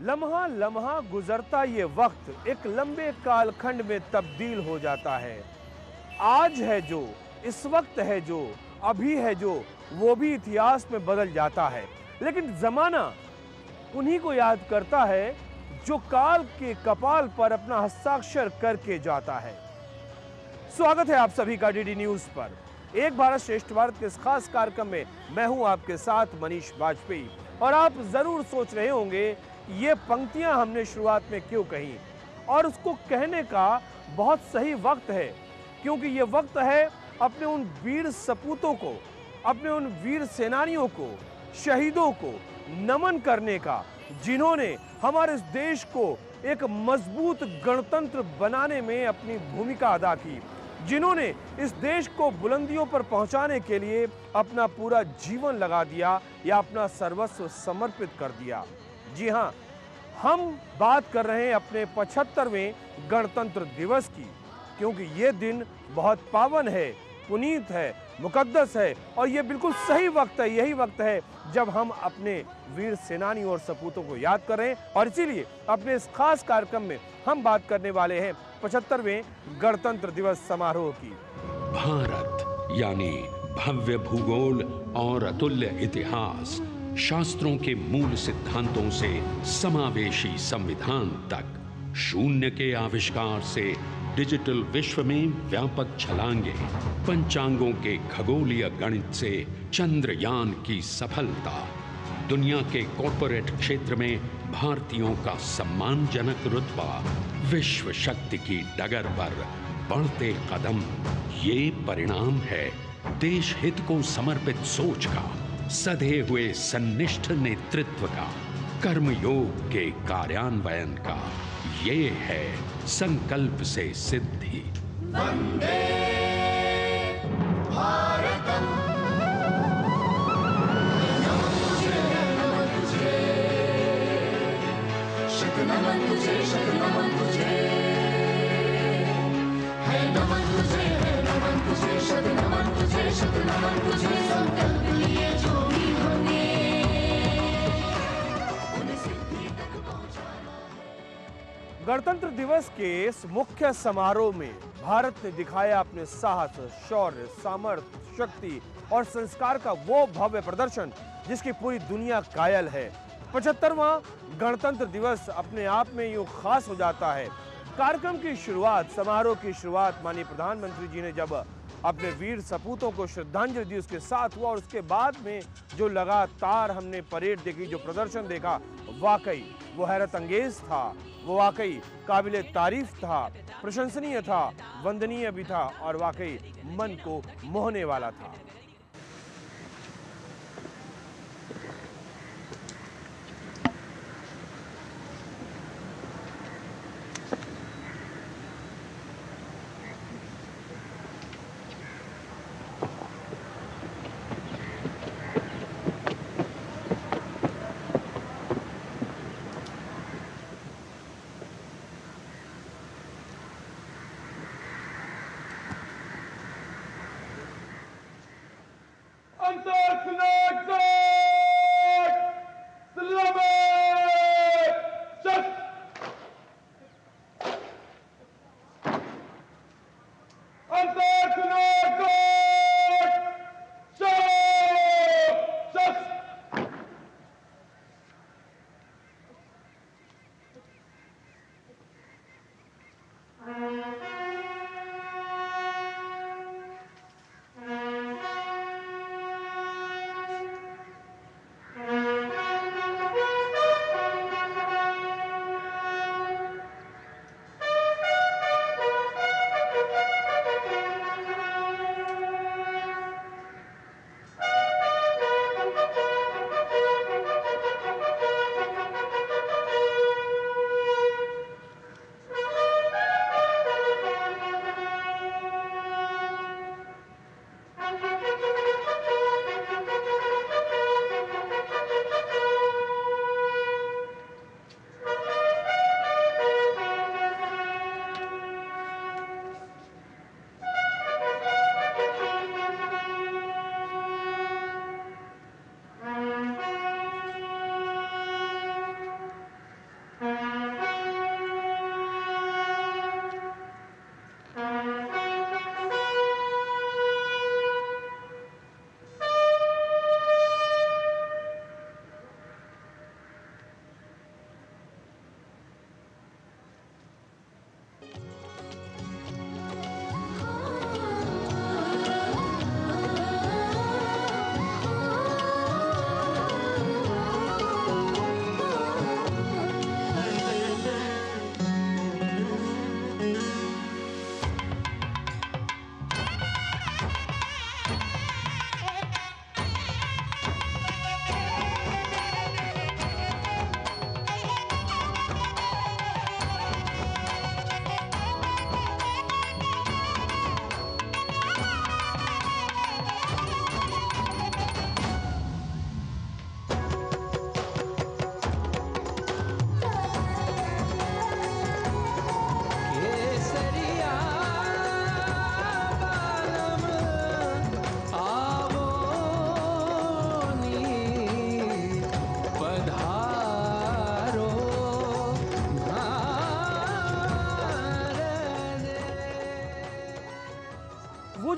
लम्हा लम्हा गुजरता ये वक्त एक लंबे कालखंड में तब्दील हो जाता है। आज है जो, इस वक्त है जो, अभी है जो, वो भी इतिहास में बदल जाता है। लेकिन जमाना उन्हीं को याद करता है जो काल के कपाल पर अपना हस्ताक्षर करके जाता है। स्वागत है आप सभी का डीडी न्यूज पर। एक भारत श्रेष्ठ भारत के इस खास कार्यक्रम में मैं हूं आपके साथ मनीष वाजपेयी। और आप जरूर सोच रहे होंगे ये पंक्तियां हमने शुरुआत में क्यों कही, और उसको कहने का बहुत सही वक्त है, क्योंकि ये वक्त है अपने उन वीर सपूतों को, अपने उन वीर सेनानियों को, शहीदों को नमन करने का, जिन्होंने हमारे इस देश को एक मजबूत गणतंत्र बनाने में अपनी भूमिका अदा की, जिन्होंने इस देश को बुलंदियों पर पहुंचाने के लिए अपना पूरा जीवन लगा दिया या अपना सर्वस्व समर्पित कर दिया। जी हां, हम बात कर रहे हैं अपने 75वें गणतंत्र दिवस की, क्योंकि ये दिन बहुत पावन है, पुनीत है, मुकद्दस है, और ये बिल्कुल सही वक्त है, यही वक्त है जब हम अपने वीर सेनानी और सपूतों को याद कर रहे हैं। और इसीलिए अपने इस खास कार्यक्रम में हम बात करने वाले हैं 75वें गणतंत्र दिवस समारोह की। भारत यानी भव्य भूगोल और अतुल्य इतिहास, शास्त्रों के मूल सिद्धांतों से समावेशी संविधान तक, शून्य के आविष्कार से डिजिटल विश्व में व्यापक छलांगे, पंचांगों के खगोलीय गणित से चंद्रयान की सफलता, दुनिया के कॉर्पोरेट क्षेत्र में भारतीयों का सम्मानजनक रुतबा, विश्व शक्ति की डगर पर बढ़ते कदम, ये परिणाम है देश हित को समर्पित सोच का, सधे हुए सन्निष्ठ नेतृत्व का, कर्मयोग के कार्यान्वयन का। ये है संकल्प से सिद्धि। वंदे भारतम, नमन तुझे, नमन तुझे, शत नमन तुझे, शत नमन तुझे, है नमन तुझे, है नमन तुझे, शत नमन तुझे, शत नमन तुझे। संकल्प लिए जो भी होंगे उन्हें सिद्धि तक पहुंचाना। गणतंत्र दिवस के इस मुख्य समारोह में भारत ने दिखाया अपने साहस, शौर्य, सामर्थ्य, शक्ति और संस्कार का वो भव्य प्रदर्शन जिसकी पूरी दुनिया कायल है। 75वां गणतंत्र दिवस अपने आप में यूं खास हो जाता है। कार्यक्रम की शुरुआत, समारोह की शुरुआत माननीय प्रधानमंत्री जी ने जब अपने वीर सपूतों को श्रद्धांजलि दी, उसके साथ हुआ, और उसके बाद में जो लगातार हमने परेड देखी, जो प्रदर्शन देखा, वाकई वो हैरत अंगेज था, वो वाकई काबिले तारीफ था, प्रशंसनीय था, वंदनीय भी था, और वाकई मन को मोहने वाला था।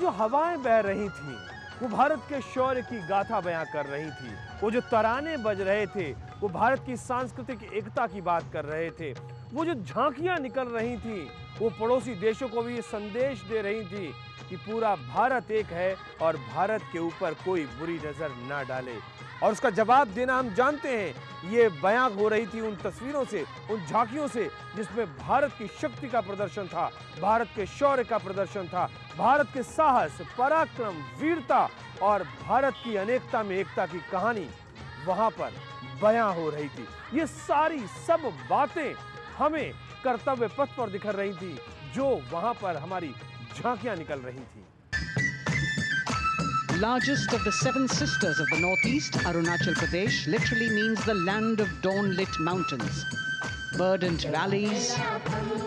जो हवाएं बह रही थीं, वो भारत के शौर्य की गाथा बयां कर रही थी। वो जो तराने बज रहे थे, वो भारत की सांस्कृतिक एकता की बात कर रहे थे। वो जो झांकियां निकल रही थी, वो पड़ोसी देशों को भी ये संदेश दे रही थी कि पूरा भारत एक है और भारत के ऊपर कोई बुरी नजर ना डाले। और उसका जवाब देना हम जानते हैं, ये बयां हो रही थी उन तस्वीरों से, उन झांकियों से, जिसमें भारत की शक्ति का प्रदर्शन था, भारत के शौर्य का प्रदर्शन था, भारत के साहस, पराक्रम, वीरता और भारत की अनेकता में एकता की कहानी वहां पर बयां हो रही थी। ये सारी सब बातें हमें कर्तव्य पथ पर दिख रही थी, जो वहां पर हमारी झांकियां निकल रही थी। Largest of the seven sisters of the Northeast, Arunachal Pradesh literally means the land of dawn-lit mountains. Verdant valleys,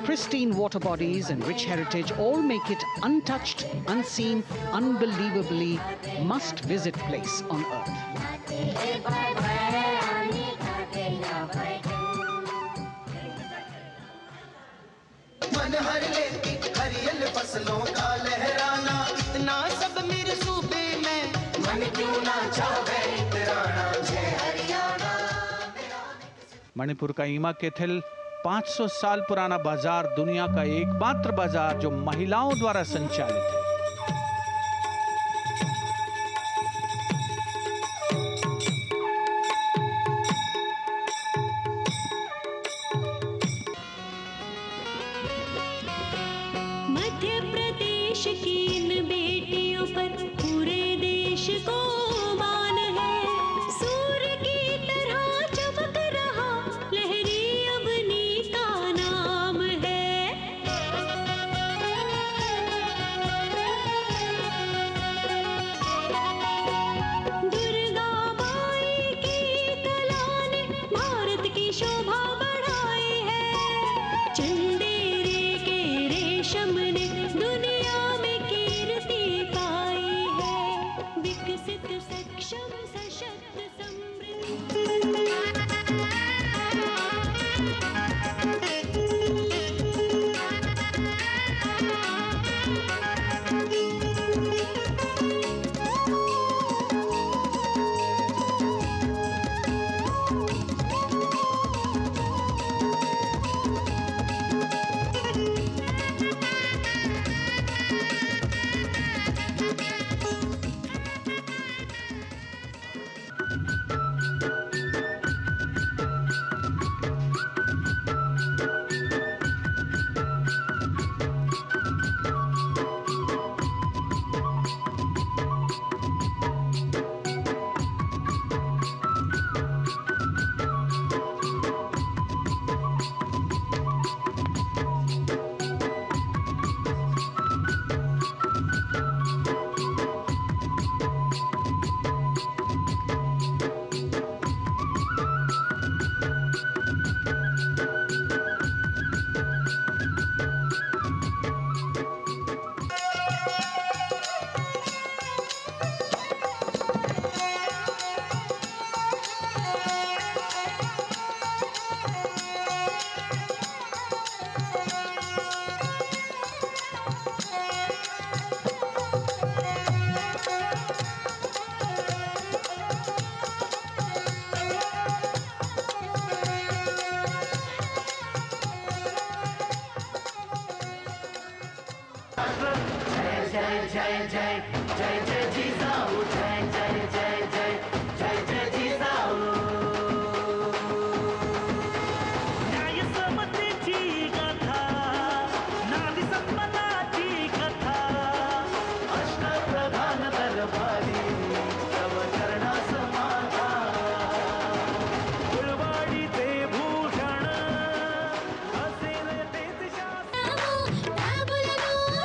pristine water bodies and rich heritage all make it untouched, unseen, unbelievably must-visit place on earth. मन हर लेती हरियल फसलों का लहराना, इतना सब मेरे सूबे में मन क्यों ना चाहे इतराना, जय हरियाणा। मणिपुर का ईमा केथिल 500 साल पुराना बाजार दुनिया का एकमात्र बाजार जो महिलाओं द्वारा संचालित है। मध्य प्रदेश की इन बेटियों पर पूरे देश को मान है। सूर्य की तरह चमक रहा लहरी अवनी का नाम है। दुर्गा माई की कला ने भारत की शोभा बढ़ाई है। चंदेरे के रेशम ने दुनिया में कीर्ति पाई है। विकसित, सक्षम, सशक्त, समृद्ध।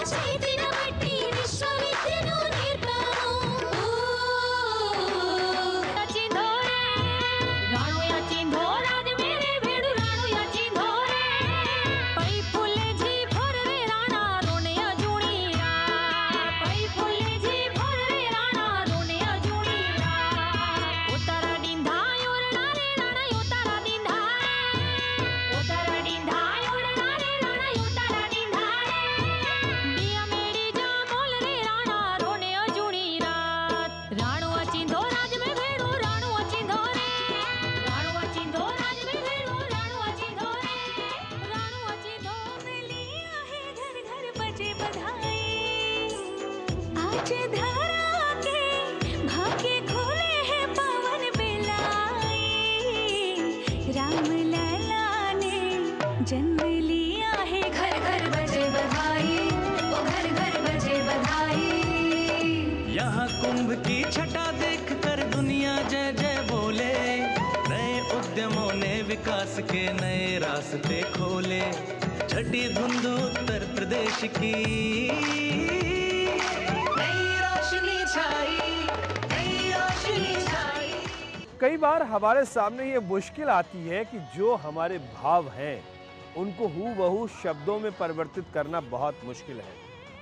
చేతిన బట్టి విశ్వవిద్యను నేర్పాము. जन्म लिया है। घर घर बजे बधाई, ओ घर घर बजे बधाई। यहाँ कुंभ की छटा देख कर दुनिया जय जय बोले। नए उद्यमों ने विकास के नए रास्ते खोले। छठी धुंध उत्तर प्रदेश की, नई रोशनी छाई, नई रोशनी छाई। कई बार हमारे सामने ये मुश्किल आती है कि जो हमारे भाव हैं उनको हूबहू शब्दों में परिवर्तित करना बहुत मुश्किल है।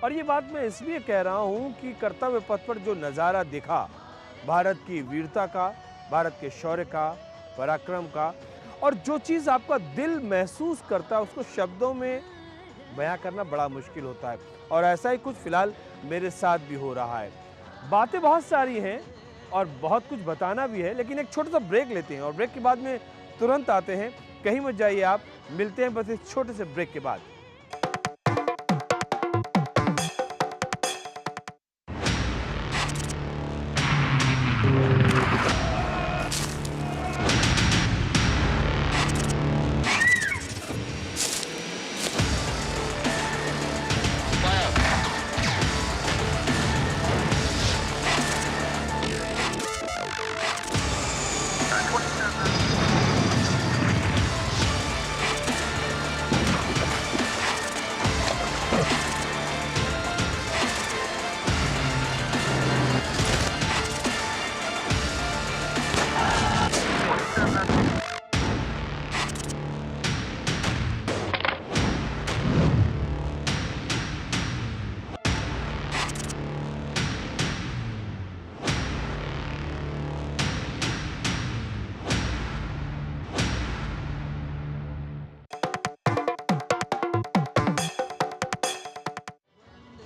और ये बात मैं इसलिए कह रहा हूँ कि कर्तव्य पथ पर जो नज़ारा दिखा, भारत की वीरता का, भारत के शौर्य का, पराक्रम का, और जो चीज़ आपका दिल महसूस करता है उसको शब्दों में बयां करना बड़ा मुश्किल होता है। और ऐसा ही कुछ फिलहाल मेरे साथ भी हो रहा है। बातें बहुत सारी हैं और बहुत कुछ बताना भी है, लेकिन एक छोटा सा ब्रेक लेते हैं और ब्रेक के बाद में तुरंत आते हैं। कहीं मत जाइए आप, मिलते हैं बस इस छोटे से ब्रेक के बाद।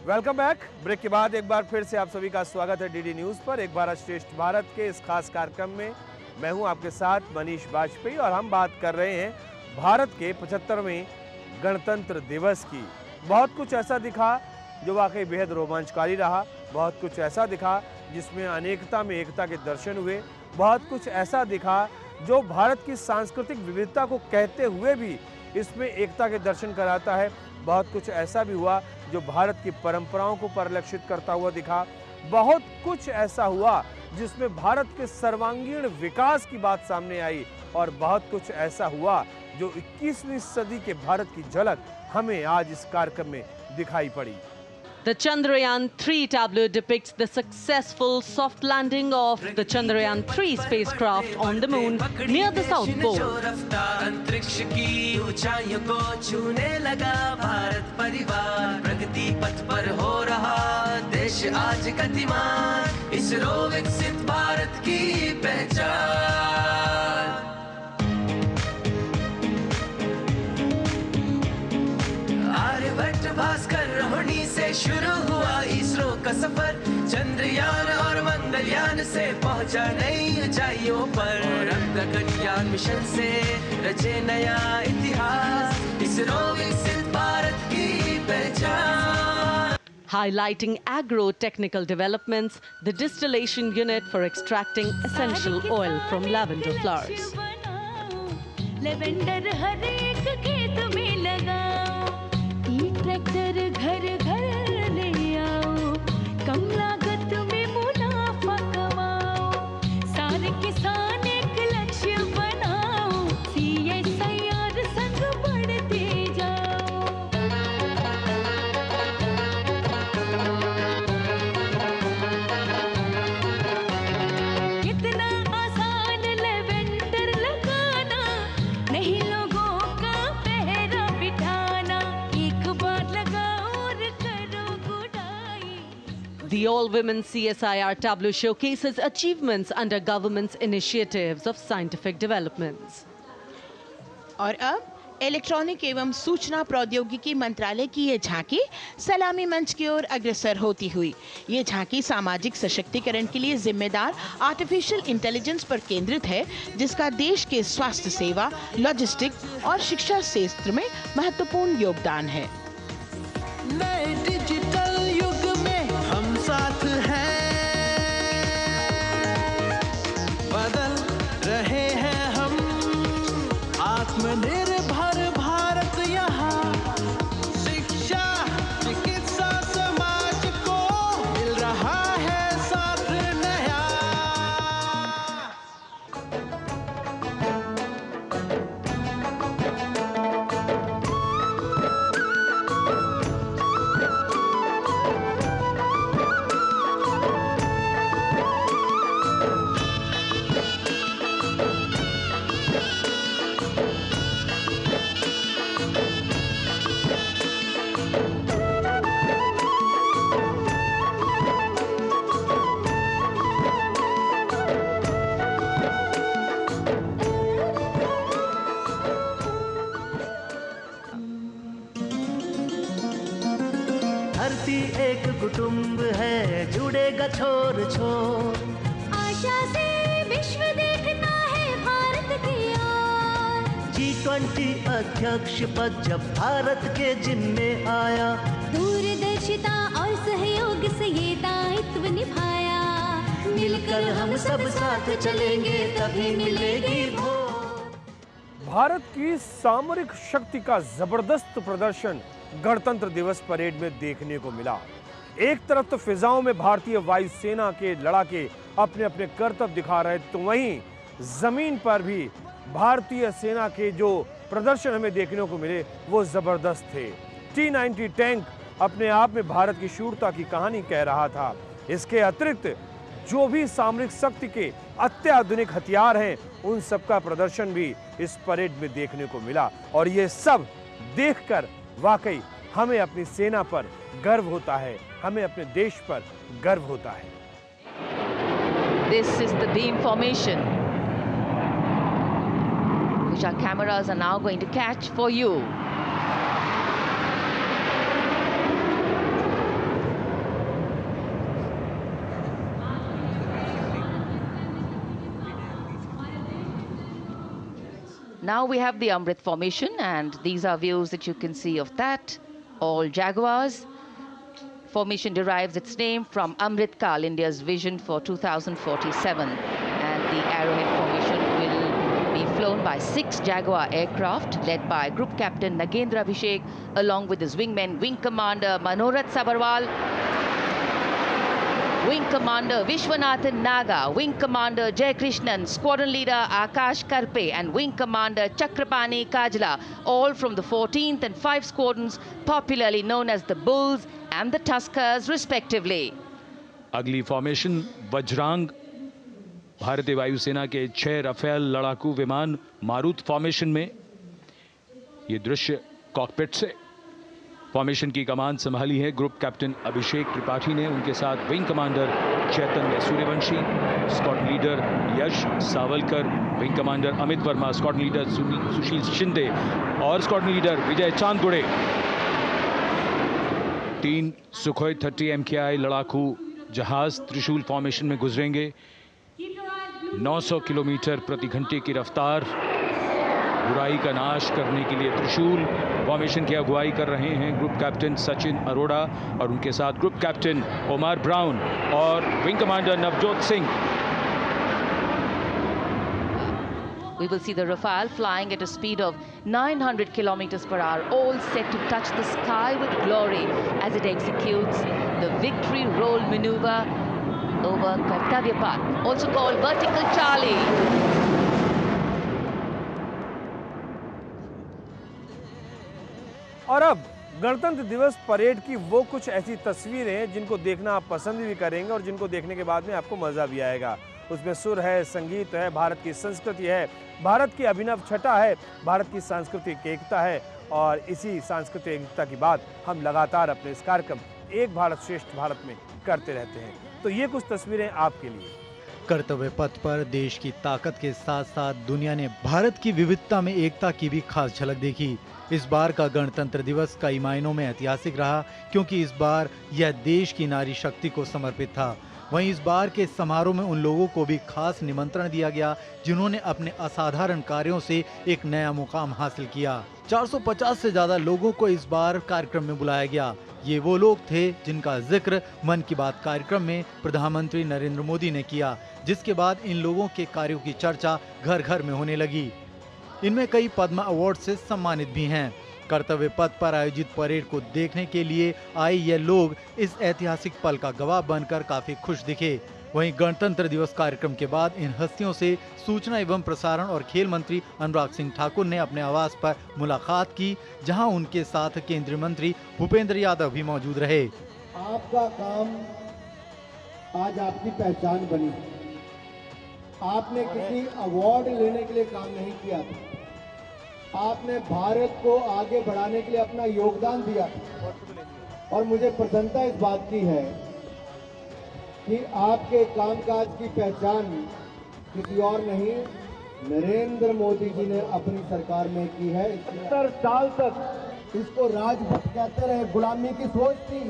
Welcome back. ब्रेक के बाद एक बार फिर से आप सभी का स्वागत है डीडी न्यूज़ पर एक भारत श्रेष्ठ भारत के इस खास कार्यक्रम में। मैं हूं आपके साथ मनीष वाजपेयी और हम बात कर रहे हैं भारत के 75वें गणतंत्र दिवस की। बहुत कुछ ऐसा दिखा जो वाकई बेहद रोमांचकारी रहा। बहुत कुछ ऐसा दिखा जिसमें अनेकता में एकता के दर्शन हुए। बहुत कुछ ऐसा दिखा जो भारत की सांस्कृतिक विविधता को कहते हुए भी इसमें एकता के दर्शन कराता है। बहुत कुछ ऐसा भी हुआ जो भारत की परंपराओं को परिलक्षित करता हुआ दिखा। बहुत कुछ ऐसा हुआ जिसमें भारत के सर्वांगीण विकास की बात सामने आई और बहुत कुछ ऐसा हुआ जो 21वीं सदी के भारत की झलक हमें आज इस कार्यक्रम में दिखाई पड़ी। The Chandrayaan-3 tableau depicts the successful soft landing of the Chandrayaan-3 spacecraft on the moon near the South Pole. अंतरिक्ष की ऊंचाइयों को छूने लगा भारत परिवार। प्रगति पथ पर हो रहा देश आज गतिमान, इसरो विकसित भारत की पहचान। आर्यभट्ट भास्कर रोहिणी से शुरू हुआ इसरो का सफर। चंद्रयान और मंगलयान से पहुंचा नई ऊंचाइयों पर। और अब गगनयान मिशन से रचे नया इतिहास, इसरो विकसित भारत की पहचान। Highlighting agro-technical developments, the distillation unit for extracting essential oil from lavender flowers. Lavender हर एक खेत में लगाओ, ई ट्रैक्टर घर घर ले आओ, कम लागत में मुनाफा कमाओ, सारे किसान एक लक्ष्य बनाओ, CSIR संग बढ़ते जाओ। कितना आसान लेवेंडर लगाना, नहीं लोगों का पहरा बिठाना, एक बार लगाओ और करो गुडाई। The all-women CSIR tableau showcases achievements under government's initiatives of scientific developments. और अब इलेक्ट्रॉनिक एवं सूचना प्रौद्योगिकी मंत्रालय की ये झांकी सलामी मंच की ओर अग्रसर होती हुई। ये झांकी सामाजिक सशक्तिकरण के लिए जिम्मेदार आर्टिफिशियल इंटेलिजेंस पर केंद्रित है, जिसका देश के स्वास्थ्य सेवा, लॉजिस्टिक और शिक्षा क्षेत्र में महत्वपूर्ण योगदान है। नए डिजिटल युग में हम साथ हैं, बदल रहे हैं हम, आत्मनिर्भर भारत कुटुंब है जुड़ेगा छोर छोर। आशा से विश्व देखता है भारत की ओर। G20 अध्यक्ष पद जब भारत के जिम्मे आया, दूरदर्शिता और सहयोग से ये दायित्व निभाया। मिलकर हम सब साथ चलेंगे तभी मिलेगी वोट। भारत की सामरिक शक्ति का जबरदस्त प्रदर्शन गणतंत्र दिवस परेड में देखने को मिला। एक तरफ तो फिजाओं में भारतीय वायुसेना के लड़ाके अपने अपने कर्तव्य दिखा रहे, तो वहीं जमीन पर भी भारतीय सेना के जो प्रदर्शन हमें देखने को मिले वो जबरदस्त थे। T-90 टैंक अपने आप में भारत की शूरता की कहानी कह रहा था। इसके अतिरिक्त जो भी सामरिक शक्ति के अत्याधुनिक हथियार हैं, उन सबका प्रदर्शन भी इस परेड में देखने को मिला। और ये सब देखकर वाकई हमें अपनी सेना पर गर्व होता है, हमें अपने देश पर गर्व होता है। This is the beam formation, which our cameras are now going to catch for you. Now we have the Amrit formation, and these are views that you can see of that. All Jaguars. Formation derives its name from Amrit Kal, India's vision for 2047. And the Arrowhead formation will be flown by 6 Jaguar aircraft, led by Group Captain Nagendra Abhishek, along with his wingmen, Wing Commander Manorat Sabarwal, Wing Commander Vishwanathan Naga, Wing Commander Jay Krishnan, Squadron Leader Akash Karpe, and Wing Commander Chakrapani Kajla, all from the 14th and 5 squadrons, popularly known as the Bulls and the Tuskers, respectively. अगली formation Vajrang, भारतीय वायुसेना के 6 Rafale लड़ाकू विमान मारुत formation में। ये दृश्य cockpit से। फॉर्मेशन की कमान संभाली है ग्रुप कैप्टन अभिषेक त्रिपाठी ने, उनके साथ wing commander Chaitanya Suryavanshi, squadron leader Yash Savalkar, wing commander Amit Verma, squadron leader Sushil Shinde और squadron leader Vijay Chandgude. 3 Sukhoi 30 MKI लड़ाकू जहाज त्रिशूल फॉर्मेशन में गुजरेंगे। 900 किलोमीटर प्रति घंटे की रफ्तार, बुराई का नाश करने के लिए त्रिशूल फॉर्मेशन की अगुवाई कर रहे हैं ग्रुप कैप्टन सचिन अरोड़ा और उनके साथ ग्रुप कैप्टन ओमार ब्राउन और wing commander Navjot Singh. We will see the Rafale flying at a speed of 900 kilometers per hour, all set to touch the sky with glory as it executes the victory roll maneuver over Kartavya Path, also called Vertical Charlie. और अब गणतंत्र दिवस parade की वो कुछ ऐसी तस्वीरें हैं जिनको देखना आप पसंद भी करेंगे और जिनको देखने के बाद में आपको मजा भी आएगा। उसमें सुर है, संगीत है, भारत की संस्कृति है, भारत की अभिनव छटा है, भारत की सांस्कृतिक एकता है। और इसी सांस्कृतिक एकता की बात हम लगातार अपने इस कार्यक्रम एक भारत श्रेष्ठ भारत में करते रहते हैं। तो ये कुछ तस्वीरें आपके लिए। कर्तव्य पथ पर देश की ताकत के साथ साथ दुनिया ने भारत की विविधता में एकता की भी खास झलक देखी। इस बार का गणतंत्र दिवस कई मायनों में ऐतिहासिक रहा, क्योंकि इस बार यह देश की नारी शक्ति को समर्पित था। वहीं इस बार के समारोह में उन लोगों को भी खास निमंत्रण दिया गया जिन्होंने अपने असाधारण कार्यों से एक नया मुकाम हासिल किया। 450 से ज्यादा लोगों को इस बार कार्यक्रम में बुलाया गया। ये वो लोग थे जिनका जिक्र मन की बात कार्यक्रम में प्रधानमंत्री नरेंद्र मोदी ने किया, जिसके बाद इन लोगों के कार्यों की चर्चा घर घर में होने लगी। इनमें कई पद्म अवार्ड से सम्मानित भी हैं। कर्तव्य पथ पर आयोजित परेड को देखने के लिए आए ये लोग इस ऐतिहासिक पल का गवाह बनकर काफी खुश दिखे। वहीं गणतंत्र दिवस कार्यक्रम के बाद इन हस्तियों से सूचना एवं प्रसारण और खेल मंत्री अनुराग सिंह ठाकुर ने अपने आवास पर मुलाकात की, जहां उनके साथ केंद्रीय मंत्री भूपेंद्र यादव भी मौजूद रहे। आपका काम आज आपकी पहचान बनी। आपने किसी अवार्ड लेने के लिए काम नहीं किया था, आपने भारत को आगे बढ़ाने के लिए अपना योगदान दिया। और मुझे प्रसन्नता इस बात की है कि आपके कामकाज की पहचान किसी और नहीं, नरेंद्र मोदी जी ने अपनी सरकार में की है। 70 साल तक इसको राजपथ कहते रहे, गुलामी की सोच थी,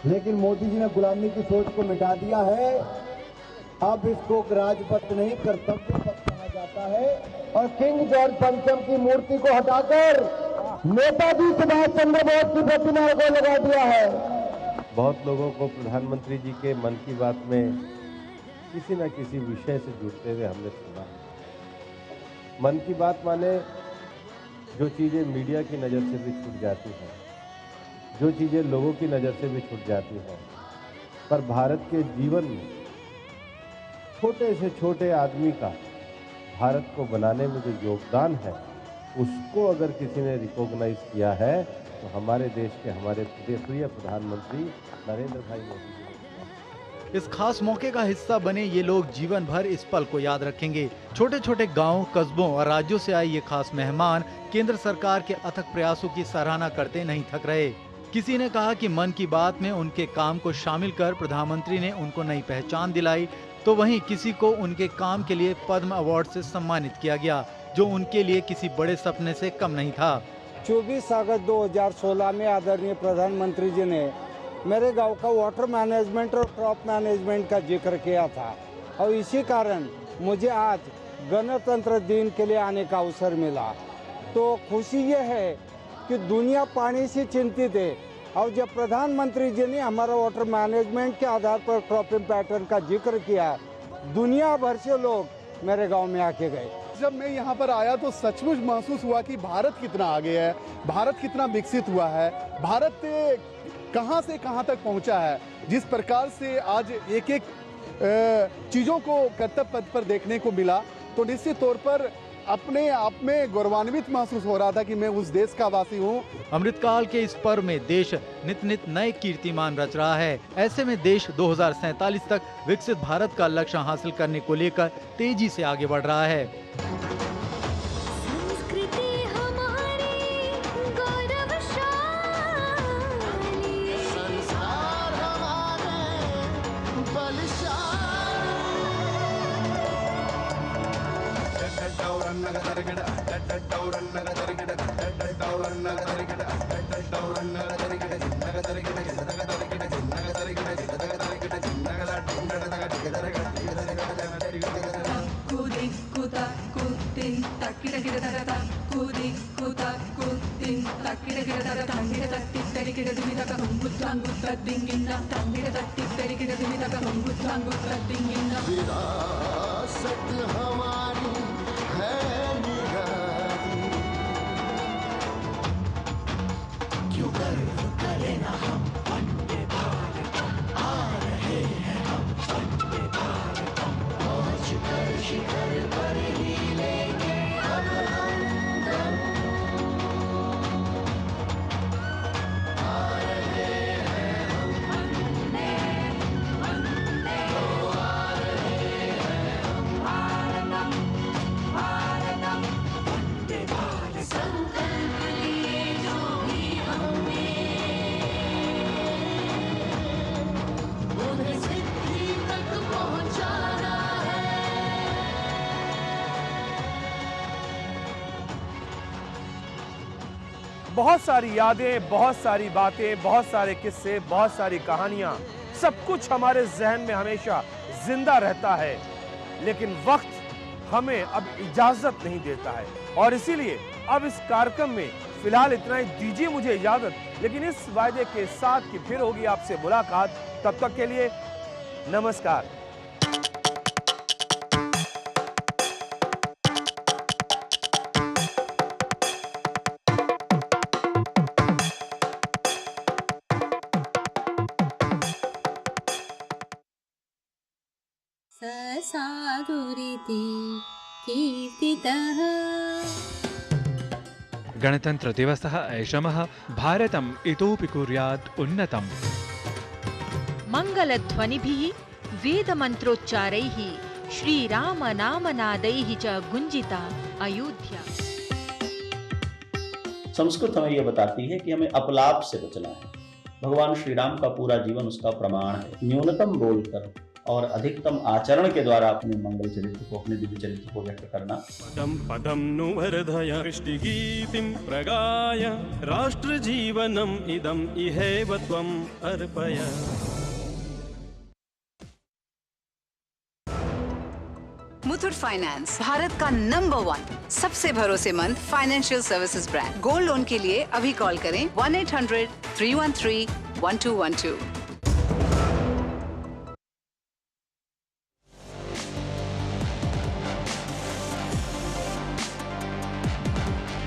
लेकिन मोदी जी ने गुलामी की सोच को मिटा दिया है। अब इसको राजपथ नहीं कर्तव्य पथ कहा जाता है और किंग जॉर्ज पंचम की मूर्ति को हटाकर नेताजी सुभाष चंद्र बोस की प्रतिमा को लगा दिया है। बहुत लोगों को प्रधानमंत्री जी के मन की बात में किसी न किसी विषय से जुड़ते हुए हमने सुना। मन की बात माने जो चीजें मीडिया की नजर से भी छूट जाती हैं, जो चीजें लोगों की नजर से भी छूट जाती हैं, पर भारत के जीवन में छोटे से छोटे आदमी का भारत को बनाने में जो योगदान है, उसको अगर किसी ने रिकॉग्नाइज किया है तो हमारे देश के हमारे प्रिय प्रधानमंत्री नरेंद्र भाई मोदी जी। इस खास मौके का हिस्सा बने ये लोग जीवन भर इस पल को याद रखेंगे। छोटे छोटे गांवों, कस्बों और राज्यों से आए ये खास मेहमान केंद्र सरकार के अथक प्रयासों की सराहना करते नहीं थक रहे। किसी ने कहा कि मन की बात में उनके काम को शामिल कर प्रधानमंत्री ने उनको नई पहचान दिलाई, तो वहीं किसी को उनके काम के लिए पद्म अवार्ड से सम्मानित किया गया, जो उनके लिए किसी बड़े सपने से कम नहीं था। 24 अगस्त 2016 में आदरणीय प्रधानमंत्री जी ने मेरे गांव का वाटर मैनेजमेंट और क्रॉप मैनेजमेंट का जिक्र किया था और इसी कारण मुझे आज गणतंत्र दिन के लिए आने का अवसर मिला। तो खुशी ये है कि दुनिया पानी से चिंतित है और जब प्रधानमंत्री जी ने हमारा वाटर मैनेजमेंट के आधार पर क्रॉपिंग पैटर्न का जिक्र किया, दुनिया भर से लोग मेरे गांव में आके गए। जब मैं यहाँ पर आया तो सचमुच महसूस हुआ कि भारत कितना आगे है, भारत कितना विकसित हुआ है, भारत कहाँ से कहाँ तक पहुँचा है। जिस प्रकार से आज एक एक चीज़ों को कर्तव्य पथ पर देखने को मिला, तो निश्चित तौर पर अपने आप में गौरवान्वित महसूस हो रहा था कि मैं उस देश का वासी हूँ। अमृतकाल के इस पर्व में देश नित नित नए कीर्तिमान रच रहा है। ऐसे में देश 2047 तक विकसित भारत का लक्ष्य हासिल करने को लेकर तेजी से आगे बढ़ रहा है। विरासत हमारी है निराली, क्यों गर्व करें ना हम वंदे भारतम, आ रहे हैं हम वंदे भारतम, पहुंच कर शिखर पर ही लेंगे अब हम दम, आ रहे हैं हम वंदे वंदे, आ रहे हैं हम भारतम भारतम वंदे भारतम। संकल्प लिए जो भी हमने उन्हें सिद्धि तक पहुंचाना है। बहुत सारी यादें, बहुत सारी बातें, बहुत सारे किस्से, बहुत सारी कहानियां, सब कुछ हमारे जहन में हमेशा जिंदा रहता है, लेकिन वक्त हमें अब इजाजत नहीं देता है और इसीलिए अब इस कार्यक्रम में फिलहाल इतना ही। दीजिए मुझे इजाजत, लेकिन इस वायदे के साथ कि फिर होगी आपसे मुलाकात। तब तक के लिए नमस्कार। साधुरिति कीर्तितः। गणतंत्र दिवसः ऐषमः भारतम् इतोपि कुर्यात् उन्नतम्। मङ्गलध्वनिभिः वेदमन्त्रोच्चारैः श्रीरामनामनादैः च गुञ्जिता अयोध्या। संस्कृत हमें यह बताती है कि हमें अपलाप से बचना है। भगवान श्री राम का पूरा जीवन उसका प्रमाण है। न्यूनतम बोलकर और अधिकतम आचरण के द्वारा अपने मंगल चरित्र को, अपने दिव्य चरित्र को व्यक्त करना। पदम पदम नु वर्धय सृष्टिगीतिं प्रगाय राष्ट्र जीवनम इदम इहैव त्वम अर्पय। मुथूट फाइनेंस, भारत का नंबर 1 सबसे भरोसेमंद financial services brand. Gold loan के लिए अभी कॉल करें 1-800-313-1212।